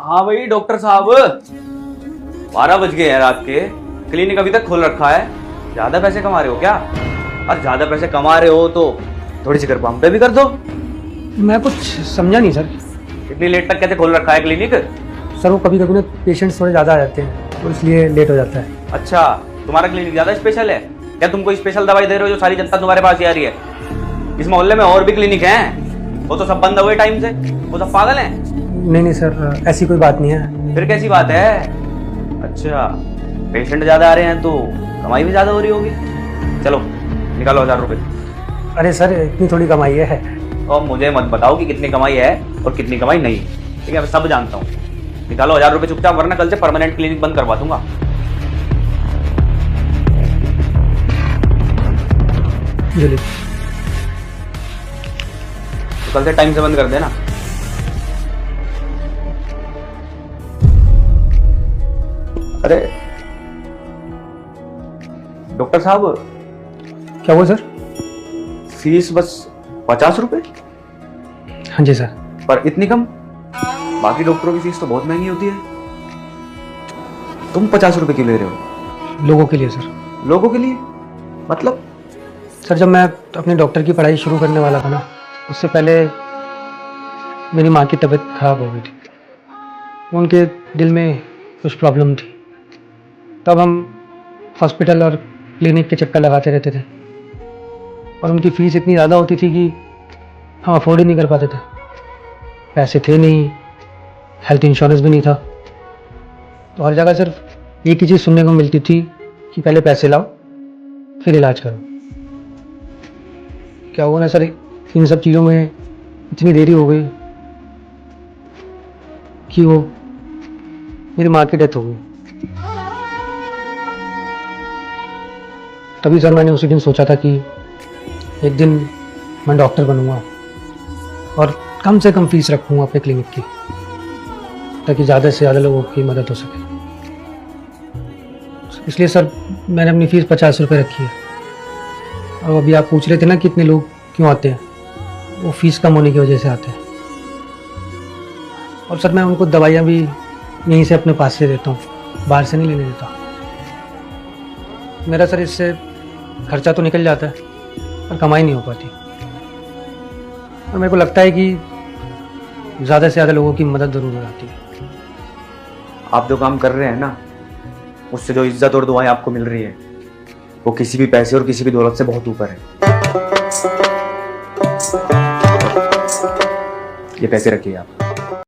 हाँ भाई डॉक्टर साहब, 12 बज गए हैं रात के, क्लिनिक अभी तक खोल रखा है। ज्यादा पैसे कमा रहे हो क्या? और ज्यादा पैसे कमा रहे हो तो थोड़ी सी घर हम पे भी कर दो। मैं कुछ समझा नहीं सर। इतनी लेट तक कैसे खोल रखा है क्लिनिक? सर वो कभी कभी ना पेशेंट्स थोड़े ज़्यादा आ जाते हैं तो इसलिए लेट हो जाता है। अच्छा, तुम्हारा क्लिनिक ज्यादा स्पेशल है क्या? तुम कोई स्पेशल दवाई दे रहे हो जो सारी जनता तुम्हारे पास ही आ रही है? इस मोहल्ले में और भी क्लिनिक हैं, वो तो सब बंद हुए टाइम से, वो सब पागल हैं। नहीं सर, ऐसी कोई बात नहीं है। फिर कैसी बात है? अच्छा, पेशेंट ज्यादा आ रहे हैं तो कमाई भी ज्यादा हो रही होगी। चलो निकालो 1000 रुपए। अरे सर, इतनी थोड़ी कमाई है। और मुझे मत बताओ कि कितनी कमाई है और कितनी कमाई नहीं, ठीक है? मैं सब जानता हूँ। निकालो 1000 रुपए चुपचाप, वरना कल से परमानेंट क्लिनिक बंद करवा दूंगा। जल्दी। तो कल से टाइम से बंद कर देना। अरे डॉक्टर साहब, क्या हुआ सर? फीस बस 50 रुपए? हाँ जी सर। पर इतनी कम? बाकी डॉक्टरों की फीस तो बहुत महंगी होती है। तुम 50 रुपए क्यों ले रहे हो? लोगों के लिए सर। लोगों के लिए मतलब? सर जब मैं अपनी डॉक्टर की पढ़ाई शुरू करने वाला था ना, उससे पहले मेरी माँ की तबीयत खराब हो गई थी। उनके दिल में कुछ प्रॉब्लम थी। तब हम हॉस्पिटल और क्लिनिक के चक्कर लगाते रहते थे और उनकी फ़ीस इतनी ज़्यादा होती थी कि हम अफोर्ड ही नहीं कर पाते थे। पैसे थे नहीं, हेल्थ इंश्योरेंस भी नहीं था, तो हर जगह सिर्फ एक ही चीज़ सुनने को मिलती थी कि पहले पैसे लाओ फिर इलाज करो। क्या हुआ ना सर, इन सब चीज़ों में इतनी देरी हो गई कि वो मेरी माँ की डेथ हो गई। तभी सर मैंने उसी दिन सोचा था कि एक दिन मैं डॉक्टर बनूंगा और कम से कम फीस रखूंगा अपने क्लिनिक की, ताकि ज़्यादा से ज़्यादा लोगों की मदद हो सके। इसलिए सर मैंने अपनी फ़ीस 50 रुपये रखी है। और अभी आप पूछ रहे थे ना कि इतने लोग क्यों आते हैं, वो फीस कम होने की वजह से आते हैं। और सर मैं उनको दवाइयाँ भी यहीं से अपने पास से देता हूँ, बाहर से नहीं लेने देता। मेरा सर इससे खर्चा तो निकल जाता है पर कमाई नहीं हो पाती। और मेरे को लगता है कि ज़्यादा से ज़्यादा लोगों की मदद ज़रूर हो जाती है। आप जो काम कर रहे हैं ना, उससे जो इज्जत और दुआएं आपको मिल रही है, वो किसी भी पैसे और किसी भी दौलत से बहुत ऊपर है। ये पैसे रखिए आप।